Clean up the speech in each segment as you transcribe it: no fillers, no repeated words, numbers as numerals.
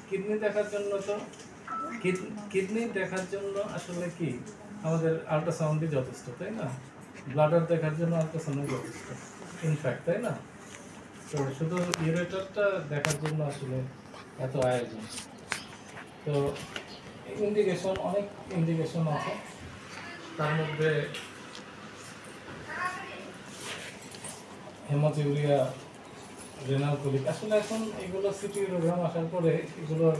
Kidney দেখার জন্য তো কিডনি দেখার জন্য আসলে কি আমাদের আল্ট্রাসাউন্ডই যথেষ্ট, তাই না? ব্লাডার দেখার জন্য আল্ট্রাসাউন্ড যথেষ্ট ইনফ্যাক্ট, তাই না? তো শুধু ইউরেটারটা দেখার জন্য আসলে এত আয়োজন। তো ইন্ডিকেশন, অনেক ইন্ডিকেশন আছে, তার মধ্যে হেমাটোউরিয়া, রেনাল কোলিক। আসলে এখন এগুলো সিটি প্রোগ্রাম আসার পরে এগুলোর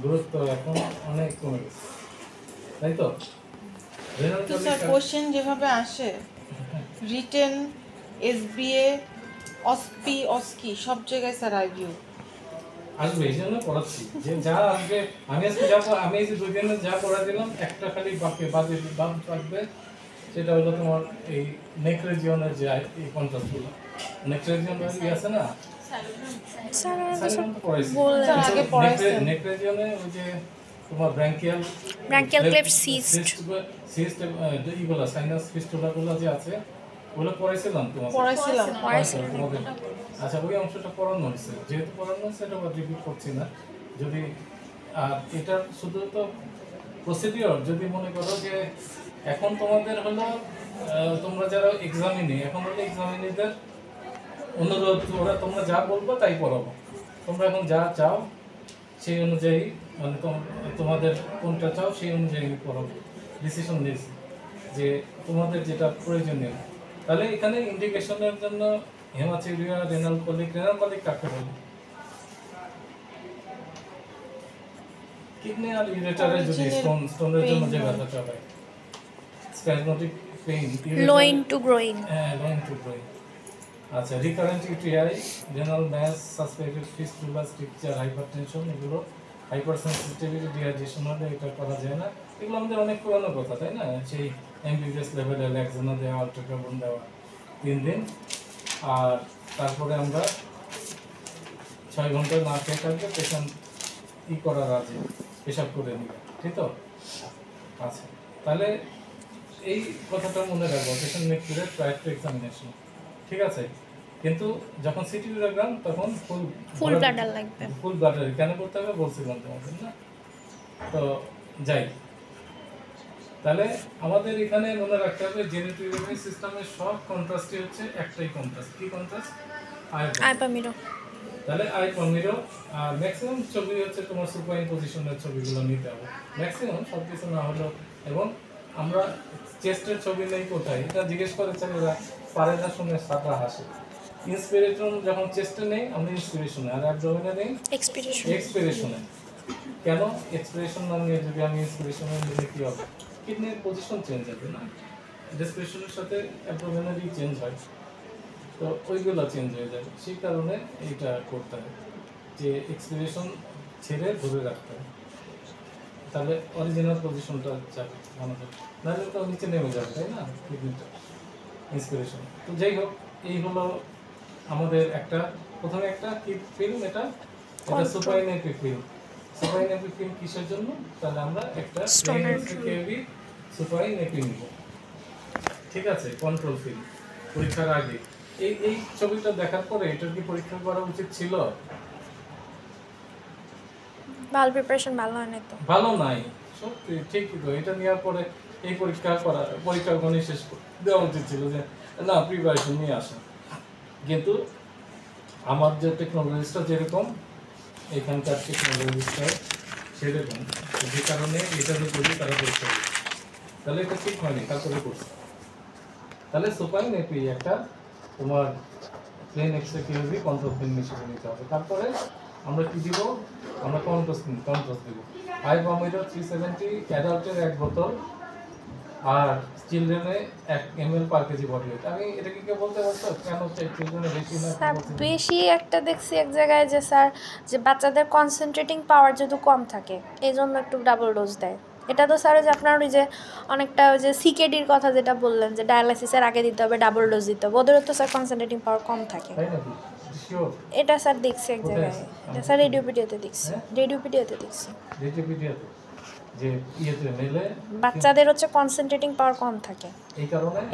গুরুত্ব এখন অনেক কমে গেছে, তাই তো? রেনাল তো কোলিক স্যার কোশ্চেন যেভাবে আসে রিটেন, এসবিএ, অসপি, অস্কি সব জায়গায় স্যার আইভিউ আসবে, এই জন্য পড়াচ্ছি যে যা আসবে। আমি আজকে আমি এই যে 2 দিনে যা পড়া দিলাম, একটা খালি বাদ থাকবে, সেটা হলো তোমার এই নেক রিজিয়নের যে এই কন্ট্রাস্টগুলো। নেক রিজিয়নের কি আছে না, নেক রিজিয়নে ওই যে তোমার ব্র্যাঙ্কিয়াল ক্লেফট সিস্ট এইগুলো সাইনাস ফিস্টুলাগুলো যে আছে, ওগুলো পড়াইছিলাম পড়াইছিলাম। তোমাদের। আচ্ছা, ওই অংশটা পড়ানো হয়েছে, যেহেতু পড়ানো হয়েছে এটা রিপিট করছি না। যদি আর এটা শুধু তো প্রসিডিওর, যদি মনে করো যে এখন তোমাদের হলো তোমরা যারা এক্সামিনি, এখন হলো এক্সামিনিদের অনুরোধ, ওরা তোমরা যা বলবো তাই পড়াবো। তোমরা এখন যা চাও সেই অনুযায়ী, মানে তোমাদের কোনটা চাও সেই অনুযায়ী পড়াবো, ডিসিশন নিয়েছি যে তোমাদের যেটা প্রয়োজনীয়। তাহলে এখানে ইন্ডিকেশনের জন্য হেমাটোউরিয়া, রেনাল কোলিক কাকে বলে? কিডনি আর ইউরেটারে যদি স্টোনের জন্য যে ব্যথাটা হয়, spasmodic pain, loin to groin. হ্যাঁ, লোইন টু গ্রোইন। আচ্ছা, recurrent UTI, renal mass, suspected fistula, stricture, hypertension, এগুলো হাইপার সেন্সিটিভিটি, ডিহাইড্রেশন হলে এটা করা যায় না। এগুলো আমাদের অনেক পুরানো কথা, তাই না? সেই এমবিবিএস লেভেলে ল্যাক্সোনা দেওয়া, আল্ট্রাকার্বন দেওয়া 3 দিন, আর তারপরে আমরা 6 ঘন্টা না খেয়ে থাকবে, পেশেন্ট করার আগে পেশাব করে নিবে, ঠিক তো? আচ্ছা, তাহলে এই কথাটা মনে রাখবো, patient make period prior to examination, ঠিক আছে? কিন্তু যখন সিটি ডিয়াগ্রাম তখন ফুল ব্লাডার লাগবে। ফুল ব্লাডার কেন করতে হবে বলছিলাম তোমাদের, না? তো যাই, তাহলে আমাদের এখানে মনে রাখতে হবে জেনেটিক সিস্টেমের সব কন্ট্রাস্টই হচ্ছে একটাই কন্ট্রাস্ট। কি কন্ট্রাস্ট? আইপামিরো। তাহলে আইপামিরো। আর ম্যাক্সিমাম ছবি হচ্ছে তোমার সুপাইন পজিশনের ছবিগুলো নিতে হবে, ম্যাক্সিমাম, সব কিছু না হলেও। এবং আমরা চেস্টের ছবি নেই কোথায়, এটা জিজ্ঞেস করেছেন, এরা পারে না শুনে সাদা হাসে। ইন্সপিরেশন যখন চেস্টে নেই আমরা ইন্সপিরেশনে, আর অ্যাবডোমেনে নেই এক্সপিরেশনে। কেন এক্সপিরেশন না নিয়ে যদি আমি ইন্সপিরেশনে নিলে কি হবে? কিডনির পজিশন চেঞ্জ হবে না, রেসপিরেশনের সাথে অ্যাবডোমেনেরই চেঞ্জ হয়, তো ওইগুলো চেঞ্জ হয়ে যাবে। সেই কারণে এইটা করতে হবে যে এক্সপিরেশন ছেড়ে ধরে রাখতে হবে, তাহলে অরিজিনাল পজিশনটা যাবে আমাদের, নাহলে তো নিচে নেমে যাবে, তাই না? কিডনিটা ইন্সপিরেশন। তো যাই হোক, এই হলো আমাদের একটা প্রথমে একটা কি ফিল্ম, এটা সুপাইন এপিফিল্ম। সুপাইন এপিফিল্ম কিসের জন্য? তাহলে আমরা একটা কেভি সুপাইন এপি নিব, ঠিক আছে? কন্ট্রোল ফিল্ম পরীক্ষার আগে। এই ছবিটা দেখার পরে এটার কি পরীক্ষা করা উচিত ছিল? ভালো প্রিপারেশন ভালো হয় না তো, ভালো নাই, সত্যি ঠিকই তো। এটা নেওয়ার পরে এই পরীক্ষার গণে শেষ দেওয়া উচিত ছিল, যে না প্রিপারেশন নিয়ে আসেন। কিন্তু আমার যে টেকনোলজিটা যেরকম, এখানকার টেকনোলজিটা সেরকম, যে কারণে এটা যে করি তারা করছে, তাহলে এটা ঠিক হয়নি, তারপরে করছে। তাহলে সুপাইন এপি একটা তোমার প্লেন এক্সেকিউটিভ কন্ট্রোল ফিল্ম হিসেবে নিতে হবে। তারপরে আমরা কি দিব? আমরা কন্ট্রাস্ট দিব। আইপামিরো 370 অ্যাডাল্টের 1 বোতল, আর চিলড্রেনে 1 ml পার কেজি বডি ওয়েট। আমি এটা কি বলতে পারছো কেন চিলড্রেনে বেশি না? স্যার বেশি একটা দেখছি এক জায়গায় যে স্যার, যে বাচ্চাদের কনসেন্ট্রেটিং পাওয়ার যেহেতু কম থাকে এই জন্য একটু ডাবল ডোজ দেয়। এটা তো স্যার যে আপনার ওই যে অনেকটা ওই যে সিকেডির কথা যেটা বললেন, যে ডায়ালাইসিসের আগে দিতে হবে, ডাবল ডোজ দিতে হবে, ওদেরও তো স্যার কনসেন্ট্রেটিং পাওয়ার কম থাকে। এটা স্যার দেখছি এক জায়গায়, এটা স্যার রেডিওপিডিয়াতে দেখছি, রেডিওপিডিয়াতে যে ইয়েতে মেলে বাচ্চাদের হচ্ছে কনসেন্ট্রেটিং পাওয়ার কম থাকে,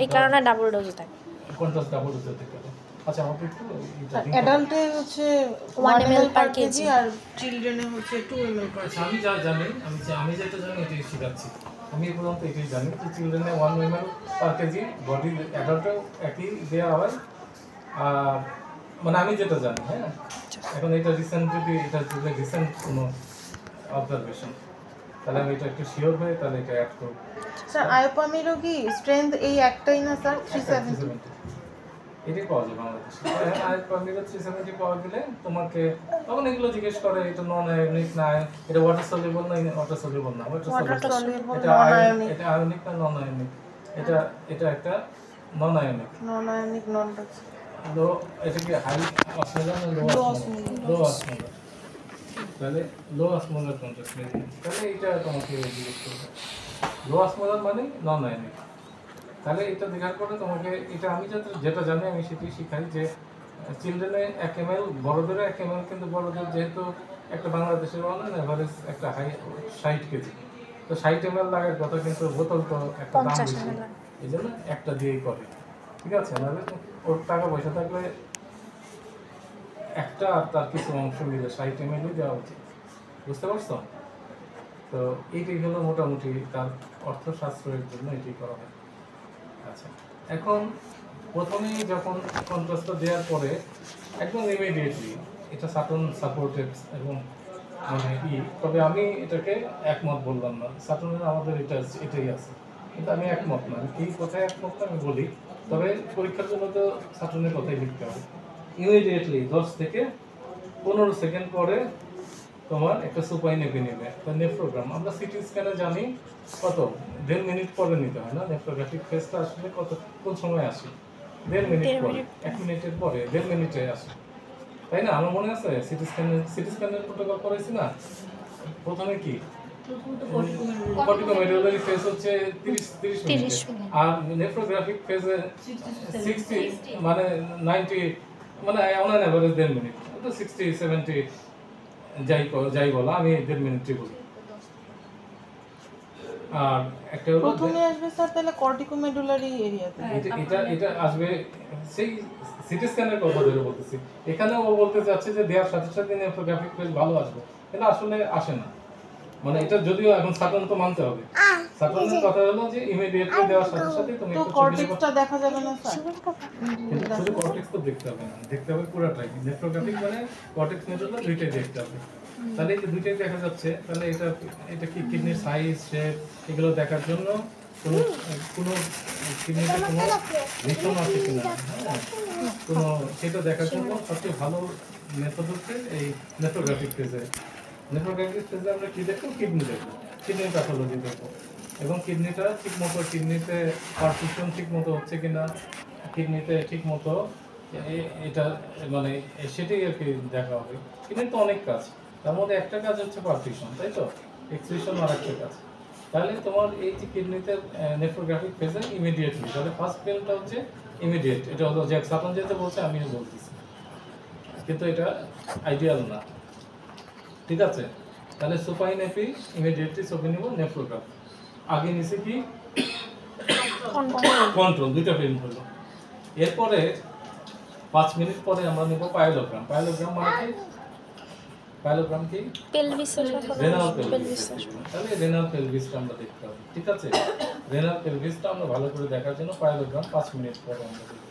এই কারণে ডাবল ডোজ দেয়। কন্ট্রাস্ট ডাবল ডোজ দিতে হবে। আচ্ছা আমাকে একটু এটা দিন। অ্যাডাল্টে হচ্ছে 1 ml পার per কেজি kg আর চিলড্রেনে হচ্ছে 2 ml পার আচ্ছা আমি যা জানি আমি যেটা জানি এটাই শেখাচ্ছি। আমি এ পর্যন্ত এটাই জানি যে চিলড্রেনে 1 ml পার কেজি বডি, অ্যাডাল্টেও একই দেওয়া হয়। আর মানে আমি যেটা জানি, হ্যাঁ এখন এটা রিসেন্ট যদি কোনো অবজারভেশন, তাহলে আমি এটা একটু শিওর হয়ে তাহলে এটা অ্যাড করব। স্যার আয়োপামিরও কি স্ট্রেংথ এই একটাই না স্যার 370? এটাই পাওয়া যায় বাংলাদেশে। আর পারমিটা 370 পাওয়া গেলে তোমাকে তখন এগুলো জিজ্ঞেস করে এটা নন আয়নিক না এটা ওয়াটার সলিউবল না ওয়াটার সলিউবল না ওয়াটার ওয়াটার সলিউবল, সলিউবল এটা নন আয়নিক, এটা আয়নিক না নন আয়নিক, এটা একটা নন আয়নিক। নন আয়নিক নন টক্সিক। লো এটা কি হাই অসমোলার না লো Low অসমোলার? লো অসমোলার। তাহলে লো অসমোলার কন্ট্রাস্ট তাহলে এটা তোমাকে জিজ্ঞেস করবে। লো অসমোলার মানে নন আয়নিক। তাহলে এটা দেখার পরে তোমাকে এটা আমি যেটা জানি আমি সেটাই শিখাই যে চিলড্রেনে 1 ml, বড়দেরও 1 ml, কিন্তু বড়দের যেহেতু একটা বাংলাদেশের অনলাইন এভারেজ একটা হাই 60 কেজি, তো 60 ml লাগার কথা, কিন্তু বোতল তো একটা দাম 50 বেশি, ml এই জন্য একটা দিয়েই করে। ঠিক আছে, নাহলে ওর টাকা পয়সা থাকলে একটা আর তার কিছু অংশ মিলে 60 ml দেওয়া উচিত। বুঝতে পারছো? তো এইটাই হলো মোটামুটি তার অর্থশাস্ত্রের জন্য এটি করা হয়। আচ্ছা, এখন প্রথমেই যখন কন্ট্রাস্টটা দেওয়ার পরে একদম ইমিডিয়েটলি এটা সাটন সাপোর্টেড এবং মানে কি, তবে আমি এটাকে একমত বললাম না। সাটনের আমাদের এটাই আছে, কিন্তু আমি একমত না। আমি কি কোথায় একমত না আমি বলি, তবে পরীক্ষার জন্য তো সাটনের কথাই লিখতে হবে। ইমিডিয়েটলি 10 থেকে 15 সেকেন্ড পরে তোমার একটা সুপাইন এপি নেবে, একটা নেফ্রোগ্রাম। আমরা সিটি স্ক্যানে জানি কত 1.5 মিনিট পরে নিতে হয় না? নেফ্রোগ্রাফিক ফেজটা আসলে কোন সময় আসে? 1.5 মিনিট পরে, 1 মিনিটের পরে 1.5 মিনিটে আসে, তাই না? আমার মনে আছে সিটি স্ক্যানের প্রোটোকল করেছি না প্রথমে কি কর্টিকোমেডুলারি ফেজ হচ্ছে 30 মিনিট, আর নেফ্রোগ্রাফিক ফেজে 60 মানে 90 মানে অন অ্যান এভারেজ 1.5 মিনিট, তো 60-70 যাই বলা, আমি 1.5 মিনিটই বলি। আর একটা হলো প্রথমে আসবে স্যার তাহলে কর্টিকোমেডুলারি এরিয়াতে। এটা আসবে সেই সিটি স্ক্যানের কথা ধরে বলতেছি। এখানে ও বলতে চাচ্ছে যে দেওয়ার সাথে সাথে নেফ্রোগ্রাফিক ফেজ ভালো আসবে, কিন্তু আসলে আসে না। মানে এটা যদিও এখন সাটন তো মানতে হবে, সাটনের কথা হলো যে ইমিডিয়েটলি দেওয়ার সাথে সাথে তুমি তো কর্টেক্সটা দেখা যাবে না স্যার? কিন্তু শুধু কর্টেক্স তো দেখতে হবে না, দেখতে হবে পুরোটাই। নেফ্রোগ্রাফিক মানে কর্টেক্স মেডুলা দুইটাই দেখতে হবে। তাহলে এই যে দুইটাই দেখা যাচ্ছে, তাহলে এটা কি কিডনির সাইজ শেপ এগুলো দেখার জন্য কোনো কিডনিতে কোনো মিশন আছে কিনা, হ্যাঁ কোনো সেটা দেখার জন্য সবচেয়ে ভালো মেথড হচ্ছে এই নেফ্রোগ্রাফিক ফেজে। নেফ্রোগ্রাফিক ফেজে আমরা কি দেখবো? কিডনি দেখবো, কিডনি প্যাথোলজি দেখবো, এবং কিডনিটা ঠিক মতো, কিডনিতে পারফিউশন ঠিক মতো হচ্ছে কিনা, কিডনিতে ঠিক মতো এটা মানে সেটাই আর কি দেখা হবে। কিডনির তো অনেক কাজ, তার মধ্যে একটা কাজ হচ্ছে পারফিউশন, তাই তো? এক্সক্রিশন আর একটা কাজ। তাহলে তোমার এই যে কিডনিতে নেফ্রোগ্রাফিক ফেজে ইমিডিয়েটলি, তাহলে ফার্স্ট ফেলটা হচ্ছে ইমিডিয়েট। এটা হলো যে সাটন যেতে বলছে আমিও বলতেছি, কিন্তু এটা আইডিয়াল না। ঠিক আছে, তাহলে সুপাইন এপি ইমিডিয়েটলি ছবি নিব, নেফ্রোগ্রাফ আগে নিচে কি কন্ট্রোল, দুইটা ফিল্ম হলো। এরপরে 5 মিনিট পরে আমরা নেব পাইলোগ্রাম। পাইলোগ্রাম মানে কি? পাইলোগ্রাম কি? পেলভিসের রেনাল পেলভিস। তাহলে রেনাল পেলভিসটা আমরা দেখতে হবে। ঠিক আছে, রেনাল পেলভিসটা আমরা ভালো করে দেখার জন্য পাইলোগ্রাম 5 মিনিট পরে আমরা দেখব।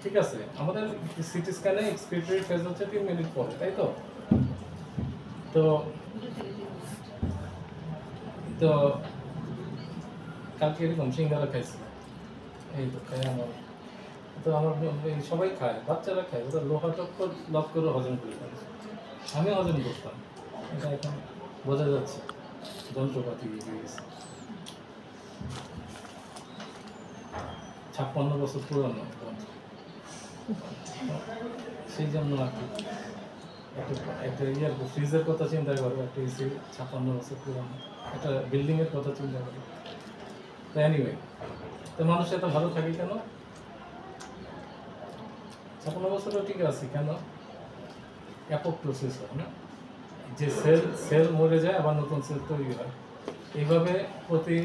ঠিক আছে, আমাদের সিটি স্ক্যানে এক্সপিরিটরি ফেজ হচ্ছে 3 মিনিট পরে, তাই তো? তো তো কালকে এরকম সিঙ্গারা খাইছি, এই তো খাই আমার, তো আমার সবাই খায়, বাচ্চারা খায়, ওরা লোহা চক্কর লক করে হজম করে ফেলে। আমি হজম করতাম, এটা এখন বোঝা যাচ্ছে যন্ত্রপাতি হয়ে গেছে। 56 বছর পুরনো, সেই জন্য আর কি একটা ইয়ার ফ্রিজের কথা চিন্তা করো, একটা এসি 56 বছর পুরনো, একটা বিল্ডিংয়ের কথা চিন্তা করো। তো এনিওয়ে, তো মানুষ এত ভালো থাকে কেন? 56 বছরও ঠিক আছে কেন? অ্যাপোপ্টোসিস হয় না, যে সেল মরে যায় আবার নতুন সেল তৈরি হয়। এইভাবে প্রতি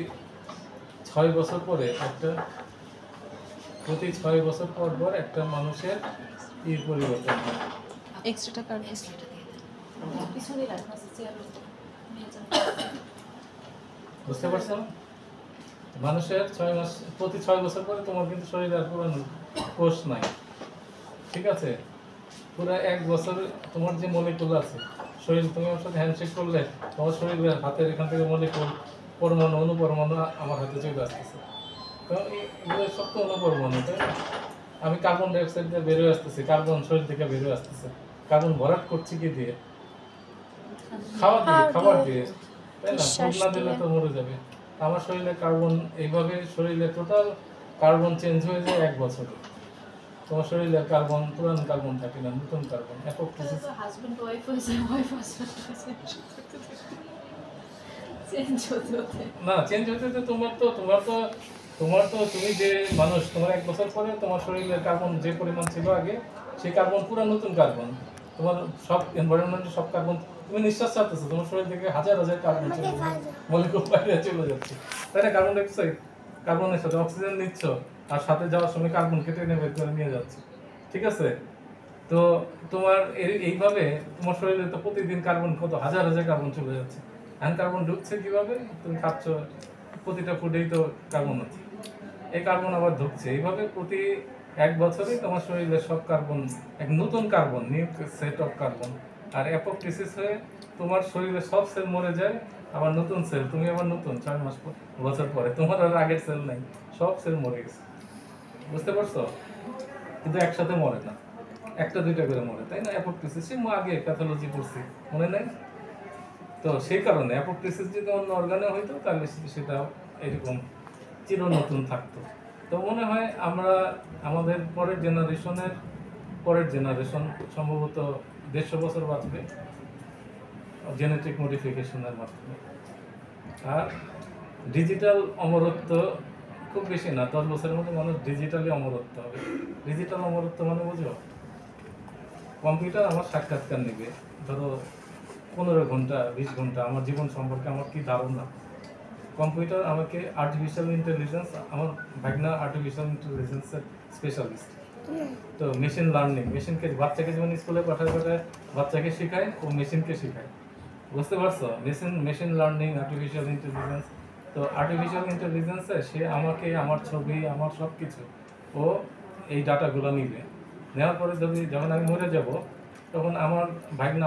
6 বছর পরে একটা প্রতি 6 বছর পর পর একটা মানুষের পরিবর্তন হয়। এক্সট্রাটা কার বুঝতে পারছো? মানুষের 6 মাস, প্রতি 6 বছর পরে তোমার কিন্তু শরীরে আর পুরানো কোষ নাই, ঠিক আছে? পুরো 1 বছর তোমার যে মলিকুল আছে শরীর, তুমি আমার সাথে হ্যান্ডশেক করলে তোমার শরীরের হাতের এখান থেকে মলিকুল, পরমাণু, অনুপরমাণু আমার হাতে চলে আসতেছে। তো এগুলো সব তো অনুপরমাণু, তাই না? আমি কার্বন ডাইঅক্সাইড দিয়ে বেরোয় আসতেছি, কার্বন শরীর থেকে বেরোয় আসতেছে। কার্বন ভরাট করছি কি দিয়ে? খাবার দিয়ে, তাই না? ফুড না দিলে তো মরে যাবে। আমার শরীরে কার্বন এইভাবে, শরীরে টোটাল কার্বন চেঞ্জ হয়ে যায় 1 বছরে। তোমার শরীরে কার্বন, পুরানো কার্বন থাকে না, নতুন কার্বন। অ্যাপোপ্টোসিস হাজবেন্ড ওয়াইফ হয়েছে, ওয়াইফ হাজবেন্ড হয়েছে, চেঞ্জ হতে হতে না, চেঞ্জ হতে হতে তোমার তো তুমি যে মানুষ, তোমার 1 বছর পরে তোমার শরীরে কার্বন যে পরিমাণ ছিল আগে, সেই কার্বন পুরো নতুন কার্বন। তোমার সব এনভায়রনমেন্টের সব কার্বন, তুমি নিঃশ্বাস ছাড়তেছো, তোমার শরীর থেকে হাজার হাজার কার্বন চলে যাচ্ছে, মলিকুল বাইরে চলে যাচ্ছে, তাই না? কার্বন ডাইঅক্সাইড, কার্বনের সাথে অক্সিজেন নিচ্ছ, আর সাথে যাওয়ার সময় কার্বন কেটে এনে বের করে নিয়ে যাচ্ছে, ঠিক আছে? তো তোমার এইভাবে তোমার শরীরে তো প্রতিদিন কার্বন কত হাজার হাজার কার্বন চলে যাচ্ছে। এখন কার্বন ঢুকছে কিভাবে? তুমি খাচ্ছ, প্রতিটা ফুডেই তো কার্বন আছে, এই কার্বন আবার ঢুকছে। এইভাবে প্রতি 1 বছরে তোমার শরীরে সব কার্বন, এক নতুন carbon, new set of carbon. আর অ্যাপোপ্টোসিস হয়ে তোমার শরীরে সব সেল মরে যায়, আবার নতুন সেল, তুমি আবার নতুন 6 মাস বছর পরে তোমার আর আগের সেল নাই, সব সেল মরে গেছে। বুঝতে পারছো? কিন্তু একসাথে মরে না, একটা দুইটা করে মরে, তাই না? অ্যাপোপ্টোসিস সে আগে প্যাথোলজি পড়ছি, মনে নাই? তো সেই কারণে অ্যাপোপ্টোসিস যদি অন্য অর্গানে হইতো তাহলে সেটা এরকম চির নতুন থাকতো। তো মনে হয় আমরা আমাদের পরের জেনারেশন সম্ভবত 150 বছর বাঁচবে জেনেটিক মডিফিকেশনের মাধ্যমে। আর ডিজিটাল অমরত্ব খুব বেশি না, 10 বছরের মধ্যে মানুষ ডিজিটালি অমরত্ব হবে। ডিজিটাল অমরত্ব মানে বুঝো, কম্পিউটার আমার সাক্ষাৎকার নেবে, ধরো 15 ঘন্টা 20 ঘন্টা আমার জীবন সম্পর্কে আমার কি ধারণা। কম্পিউটার আমাকে আর্টিফিশিয়াল ইন্টেলিজেন্স, আমার ভাগনা আর্টিফিশিয়াল ইন্টেলিজেন্সের স্পেশালিস্ট। তো মেশিন লার্নিং, মেশিনকে, বাচ্চাকে যেমন স্কুলে পাঠায় বাচ্চাকে শেখায়, ও মেশিনকে শেখায়। বুঝতে পারছো? Machine learning, artificial intelligence. তো আর্টিফিশিয়াল ইন্টেলিজেন্সে সে আমাকে, আমার ছবি, আমার সব কিছু, ও এই ডাটাগুলো নিবে। নেওয়ার পরে যখন আমি মরে যাব, তখন আমার ভাগনা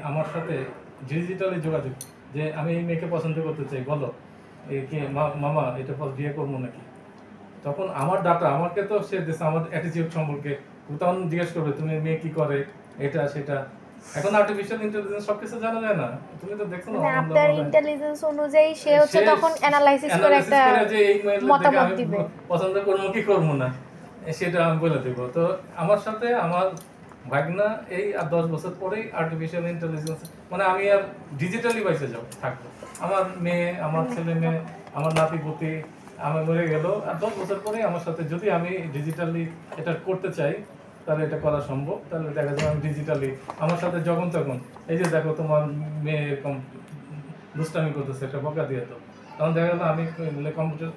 আমার সাথে ডিজিটালি যোগাযোগ, যে আমি এই মেয়েকে পছন্দ করতে চাই, বলো এই কি মামা এটা বিয়ে করবো নাকি? তখন আমার ডাটা আমাকে তো সে দিচ্ছে, আমার অ্যাটিটিউড সম্পর্কে তখন জিজ্ঞেস করবে তুমি মেয়ে কি করে, এটা সেটা। এখন আর্টিফিশিয়াল ইন্টেলিজেন্স সবকিছু জানা যায় না, তুমি তো দেখছো না? আপনার ইন্টেলিজেন্স অনুযায়ী সে হচ্ছে তখন অ্যানালাইসিস করে একটা যে এই মতামত দিবে, পছন্দ করবো কি করবো না সেটা আমি বলে দেবো। তো আমার সাথে আমার ভাগনা এই আর 10 বছর পরেই আর্টিফিশিয়াল ইন্টেলিজেন্স, মানে আমি আর ডিজিটালি বাইসে থাকবো। আমার মেয়ে, আমার ছেলে মেয়ে, আমার নাতিপুতি, আমি মরে গেল, আর 10 বছর পরে আমার সাথে যদি আমি ডিজিটালি এটা করতে চাই তাহলে এটা করা সম্ভব। তাহলে দেখা যাবে আমি ডিজিটালি আমার সাথে যখন তখন, এই যে দেখো তোমার মেয়ে এরকম দুষ্টামি করতেছে, একটা বকা দিয়ে, তো তখন দেখা গেল আমি কম্পিউটার